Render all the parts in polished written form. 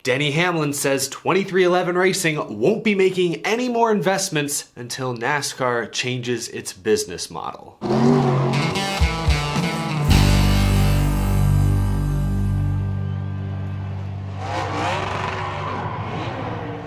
Denny Hamlin says 2311 Racing won't be making any more investments until NASCAR changes its business model.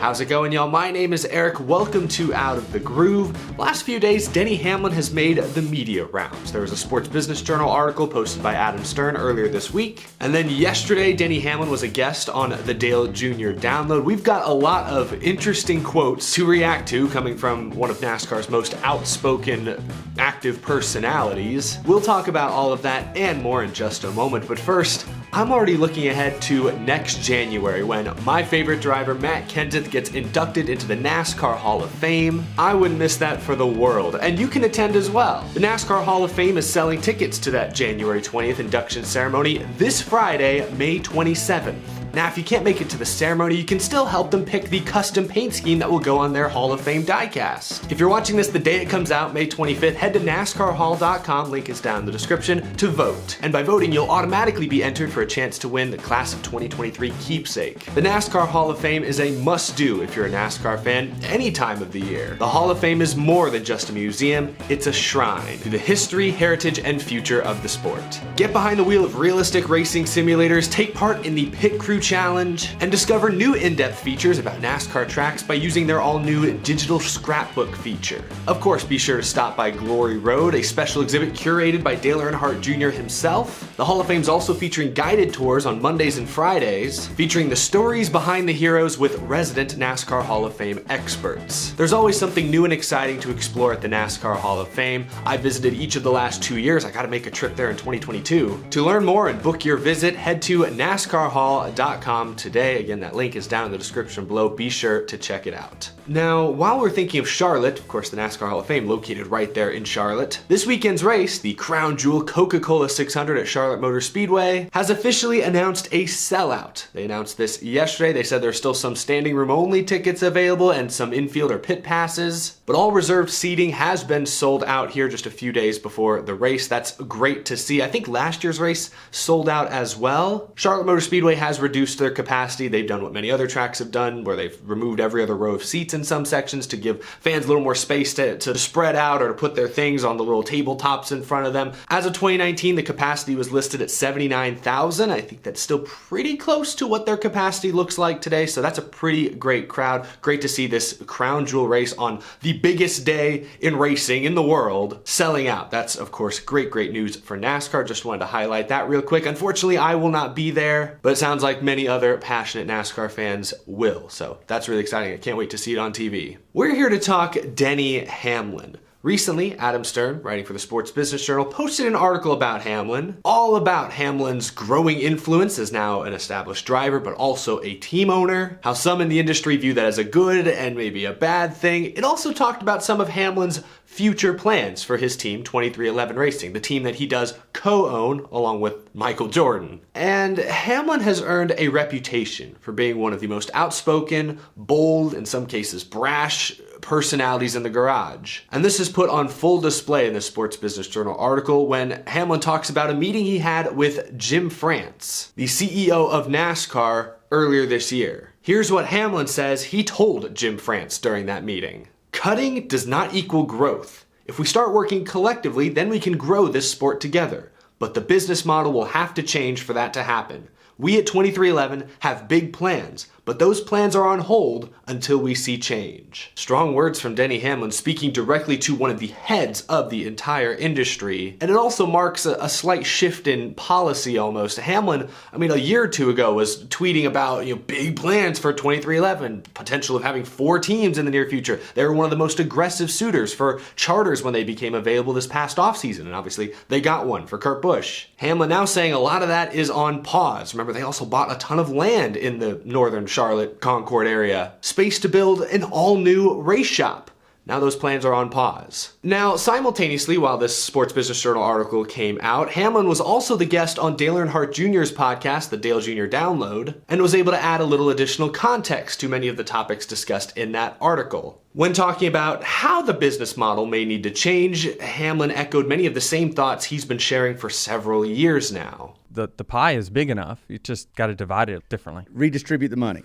How's it going, y'all? My name is Eric. Welcome to Out of the Groove. Last few days, Denny Hamlin has made the media rounds. There was a Sports Business Journal article posted by Adam Stern earlier this week. And then yesterday, Denny Hamlin was a guest on the Dale Jr. Download. We've got a lot of interesting quotes to react to coming from one of NASCAR's most outspoken, active personalities. We'll talk about all of that and more in just a moment. But first, I'm already looking ahead to next January when my favorite driver, Matt Kenseth, gets inducted into the NASCAR Hall of Fame. I wouldn't miss that for the world, and you can attend as well. The NASCAR Hall of Fame is selling tickets to that January 20th induction ceremony this Friday, May 27th. Now, if you can't make it to the ceremony, you can still help them pick the custom paint scheme that will go on their Hall of Fame diecast. If you're watching this the day it comes out, May 25th, head to NASCARHall.com, link is down in the description, to vote. And by voting, you'll automatically be entered for a chance to win the Class of 2023 keepsake. The NASCAR Hall of Fame is a must-do if you're a NASCAR fan any time of the year. The Hall of Fame is more than just a museum, it's a shrine to the history, heritage, and future of the sport. Get behind the wheel of realistic racing simulators, take part in the Pit Crew Challenge, and discover new in-depth features about NASCAR tracks by using their all-new digital scrapbook feature. Of course, be sure to stop by Glory Road, a special exhibit curated by Dale Earnhardt Jr. himself. The Hall of Fame is also featuring guided tours on Mondays and Fridays, featuring the stories behind the heroes with resident NASCAR Hall of Fame experts. There's always something new and exciting to explore at the NASCAR Hall of Fame. I visited each of the last 2 years. I gotta make a trip there in 2022. To learn more and book your visit, head to NASCARHall.com today. Again, that link is down in the description below. Be sure to check it out. Now, while we're thinking of Charlotte, of course, the NASCAR Hall of Fame located right there in Charlotte, this weekend's race, the crown jewel Coca-Cola 600 at Charlotte Motor Speedway, has officially announced a sellout. They announced this yesterday. They said there's still some standing room only tickets available and some infield or pit passes, but all reserved seating has been sold out here just a few days before the race. That's great to see. I think last year's race sold out as well. Charlotte Motor Speedway has reduced their capacity. They've done what many other tracks have done, where they've removed every other row of seats in some sections to give fans a little more space to spread out or to put their things on the little tabletops in front of them. As of 2019, the capacity was listed at 79,000. I think that's still pretty close to what their capacity looks like today, so that's a pretty great crowd. Great to see this crown jewel race on the biggest day in racing in the world selling out. That's, of course, great news for NASCAR. Just wanted to highlight that real quick. Unfortunately, I will not be there, but it sounds like many other passionate NASCAR fans will, so that's really exciting. I can't wait to see it on TV. We're here to talk Denny Hamlin. Recently, Adam Stern, writing for the Sports Business Journal, posted an article about Hamlin, all about Hamlin's growing influence as now an established driver, but also a team owner, how some in the industry view that as a good and maybe a bad thing. It also talked about some of Hamlin's future plans for his team, 2311 Racing, the team that he does co-own along with Michael Jordan. And Hamlin has earned a reputation for being one of the most outspoken, bold, in some cases brash, personalities in the garage. And this is put on full display in the Sports Business Journal article when Hamlin talks about a meeting he had with Jim France, the CEO of NASCAR, earlier this year. Here's what Hamlin says he told Jim France during that meeting. "Cutting does not equal growth. If we start working collectively, then we can grow this sport together. But the business model will have to change for that to happen. We at 2311 have big plans, but those plans are on hold until we see change." Strong words from Denny Hamlin, speaking directly to one of the heads of the entire industry. And it also marks a slight shift in policy almost. Hamlin, a year or two ago was tweeting about big plans for 2311, potential of having 4 teams in the near future. They were one of the most aggressive suitors for charters when they became available this past offseason, and obviously they got one for Kurt Busch. Hamlin now saying a lot of that is on pause. Remember, they also bought a ton of land in the northern Charlotte, Concord area. Space to build an all-new race shop. Now those plans are on pause. Now, simultaneously, while this Sports Business Journal article came out, Hamlin was also the guest on Dale Earnhardt Jr.'s podcast, the Dale Jr. Download, and was able to add a little additional context to many of the topics discussed in that article. When talking about how the business model may need to change, Hamlin echoed many of the same thoughts he's been sharing for several years now. the pie is big enough. You just got to divide it differently. Redistribute the money.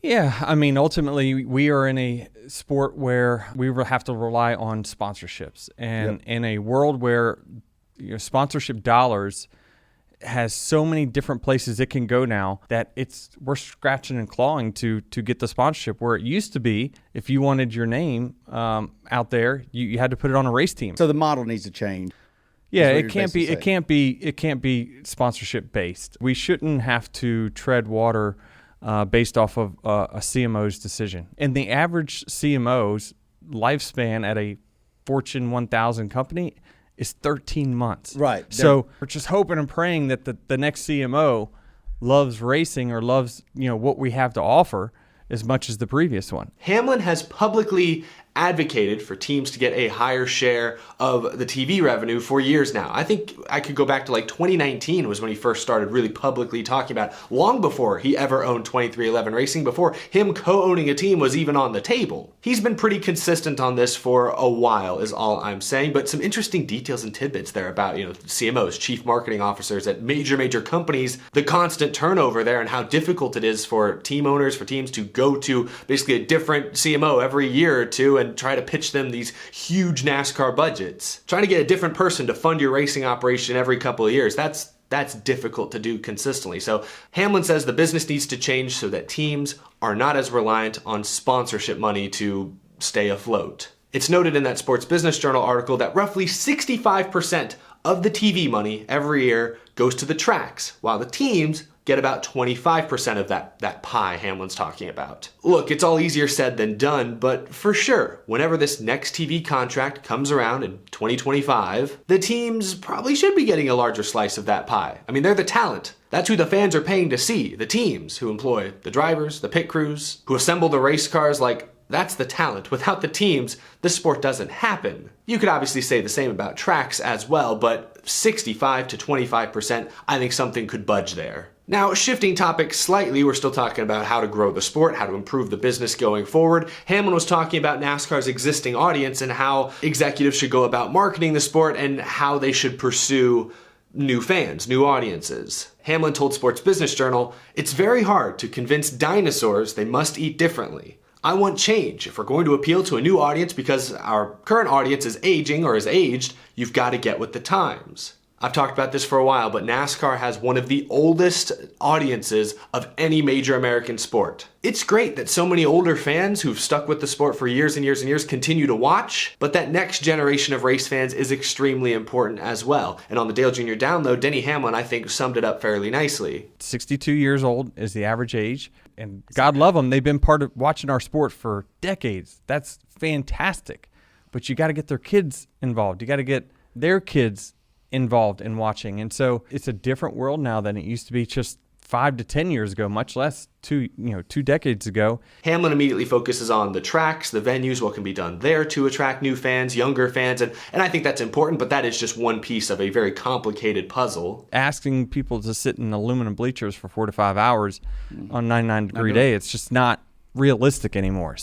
Yeah, I mean, ultimately, we are in a sport where we will have to rely on sponsorships. And in a world where sponsorship dollars has so many different places it can go now that we're scratching and clawing to get the sponsorship, where it used to be if you wanted your name out there, you had to put it on a race team. So the model needs to change. Yeah, it can't be sponsorship based. We shouldn't have to tread water based off of a CMO's decision. And the average CMO's lifespan at a Fortune 1000 company is 13 months. Right. So we're just hoping and praying that the next CMO loves racing or loves what we have to offer as much as the previous one. Hamlin has publicly advocated for teams to get a higher share of the TV revenue for years now. I think I could go back to like 2019 was when he first started really publicly talking about it, long before he ever owned 23XI Racing, before him co-owning a team was even on the table. He's been pretty consistent on this for a while is all I'm saying, but some interesting details and tidbits there about, CMOs, chief marketing officers at major companies, the constant turnover there and how difficult it is for team owners, for teams to go to basically a different CMO every year or two and try to pitch them these huge NASCAR budgets. Trying to get a different person to fund your racing operation every couple of years, that's difficult to do consistently. So Hamlin says the business needs to change so that teams are not as reliant on sponsorship money to stay afloat. It's noted in that Sports Business Journal article that roughly 65% of the TV money every year goes to the tracks, while the teams get about 25% of that pie Hamlin's talking about. Look, it's all easier said than done, but for sure, whenever this next TV contract comes around in 2025, the teams probably should be getting a larger slice of that pie. I mean, they're the talent. That's who the fans are paying to see, the teams who employ the drivers, the pit crews, who assemble the race cars. That's the talent. Without the teams, this sport doesn't happen. You could obviously say the same about tracks as well, but 65 to 25%, I think something could budge there. Now, shifting topics slightly, we're still talking about how to grow the sport, how to improve the business going forward. Hamlin was talking about NASCAR's existing audience and how executives should go about marketing the sport and how they should pursue new fans, new audiences. Hamlin told Sports Business Journal, "It's very hard to convince dinosaurs they must eat differently. I want change. If we're going to appeal to a new audience because our current audience is aging or is aged, you've got to get with the times." I've talked about this for a while, but NASCAR has one of the oldest audiences of any major American sport. It's great that so many older fans who've stuck with the sport for years and years and years continue to watch, but that next generation of race fans is extremely important as well. And on the Dale Jr. Download, Denny Hamlin, I think, summed it up fairly nicely. 62 years old is the average age, and God love them, they've been part of watching our sport for decades. That's fantastic. But you got to get their kids involved. You got to get their kids involved in watching. And so it's a different world now than it used to be just 5 to 10 years ago, much less two decades ago. Hamlin immediately focuses on the tracks, the venues, what can be done there to attract new fans, younger fans, and I think that's important, but that is just one piece of a very complicated puzzle. Asking people to sit in aluminum bleachers for 4 to 5 hours on 99-degree day, it's just not realistic anymore.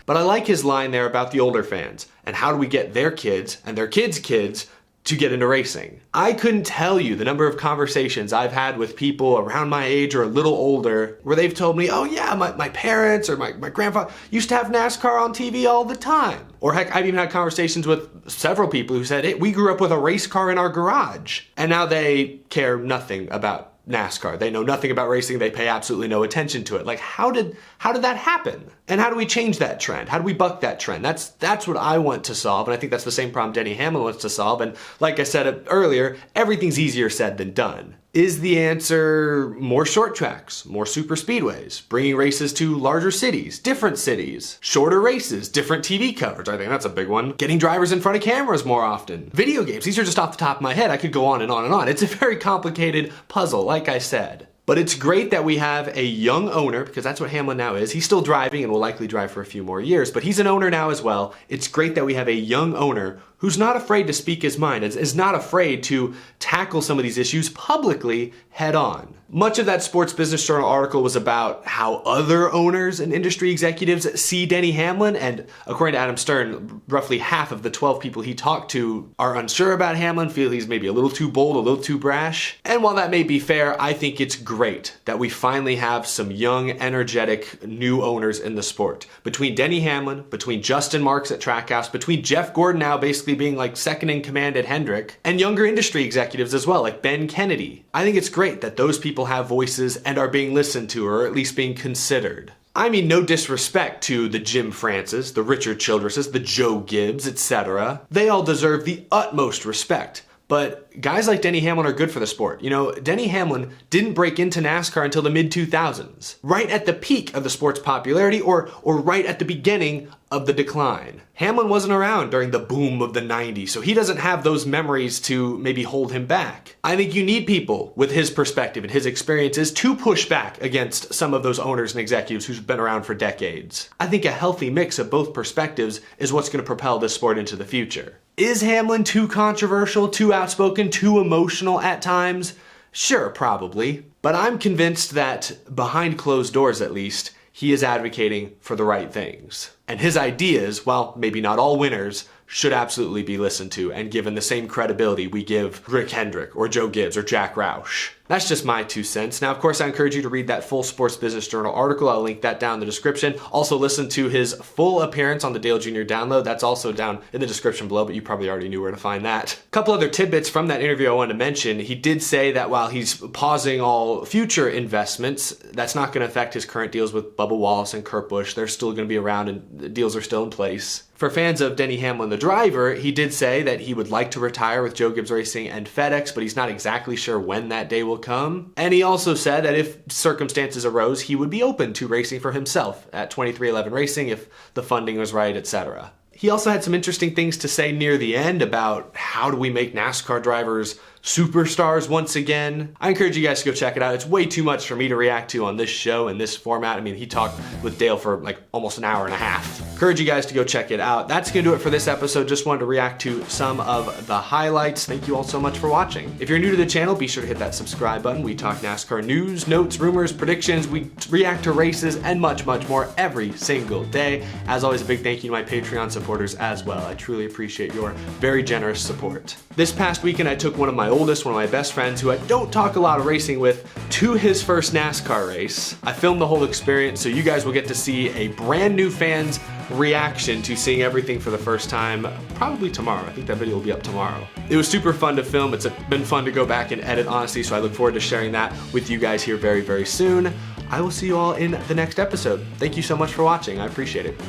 But I like his line there about the older fans, and how do we get their kids and their kids' kids to get into racing. I couldn't tell you the number of conversations I've had with people around my age or a little older where they've told me, oh yeah, my parents or my grandfather used to have NASCAR on TV all the time. Or heck, I've even had conversations with several people who said, hey, we grew up with a race car in our garage. And now they care nothing about NASCAR. They know nothing about racing. They pay absolutely no attention to it. Like, how did that happen? And how do we change that trend? How do we buck that trend? That's what I want to solve, and I think that's the same problem Denny Hamlin wants to solve. And like I said earlier, everything's easier said than done. Is the answer more short tracks, more super speedways, bringing races to larger cities, different cities, shorter races, different TV coverage? I think that's a big one. Getting drivers in front of cameras more often. Video games, these are just off the top of my head. I could go on and on and on. It's a very complicated puzzle, like I said. But it's great that we have a young owner, because that's what Hamlin now is. He's still driving and will likely drive for a few more years, but he's an owner now as well. It's great that we have a young owner who's not afraid to speak his mind, is not afraid to tackle some of these issues publicly head on. Much of that Sports Business Journal article was about how other owners and industry executives see Denny Hamlin, and according to Adam Stern, roughly half of the 12 people he talked to are unsure about Hamlin, feel he's maybe a little too bold, a little too brash. And while that may be fair, I think it's great that we finally have some young, energetic, new owners in the sport. Between Denny Hamlin, between Justin Marks at Trackhouse, between Jeff Gordon now basically being like second in command at Hendrick, and younger industry executives as well, like Ben Kennedy. I think it's great that those people have voices and are being listened to, or at least being considered. I mean, no disrespect to the Jim Francis, the Richard Childresses, the Joe Gibbs, etc. They all deserve the utmost respect. But guys like Denny Hamlin are good for the sport. You know, Denny Hamlin didn't break into NASCAR until the mid-2000s, right at the peak of the sport's popularity, or right at the beginning of the decline. Hamlin wasn't around during the boom of the 90s, so he doesn't have those memories to maybe hold him back. I think you need people with his perspective and his experiences to push back against some of those owners and executives who've been around for decades. I think a healthy mix of both perspectives is what's going to propel this sport into the future. Is Hamlin too controversial, too outspoken, too emotional at times? Sure, probably. But I'm convinced that, behind closed doors at least, he is advocating for the right things. And his ideas, while maybe not all winners, should absolutely be listened to and given the same credibility we give Rick Hendrick or Joe Gibbs or Jack Roush. That's just my 2 cents. Now, of course, I encourage you to read that full Sports Business Journal article. I'll link that down in the description. Also, listen to his full appearance on the Dale Jr. download. That's also down in the description below, but you probably already knew where to find that. A couple other tidbits from that interview I wanted to mention. He did say that while he's pausing all future investments, that's not going to affect his current deals with Bubba Wallace and Kurt Busch. They're still going to be around and the deals are still in place. For fans of Denny Hamlin, the driver, he did say that he would like to retire with Joe Gibbs Racing and FedEx, but he's not exactly sure when that day will come. And he also said that if circumstances arose, he would be open to racing for himself at 2311 Racing if the funding was right, etc. He also had some interesting things to say near the end about how do we make NASCAR drivers superstars once again. I encourage you guys to go check it out. It's way too much for me to react to on this show in this format. I mean, he talked with Dale for like almost an hour and a half. Encourage you guys to go check it out. That's gonna do it for this episode. Just wanted to react to some of the highlights. Thank you all so much for watching. If you're new to the channel, be sure to hit that subscribe button. We talk NASCAR news, notes, rumors, predictions. We react to races and much, much more every single day. As always, a big thank you to my Patreon supporters as well. I truly appreciate your very generous support. This past weekend, I took one of my oldest, one of my best friends who I don't talk a lot of racing with, to his first NASCAR race. I filmed the whole experience, so you guys will get to see a brand new fan's reaction to seeing everything for the first time, probably tomorrow. I think that video will be up tomorrow. It was super fun to film. It's been fun to go back and edit, honestly, so I look forward to sharing that with you guys here very, very soon. I will see you all in the next episode. Thank you so much for watching. I appreciate it.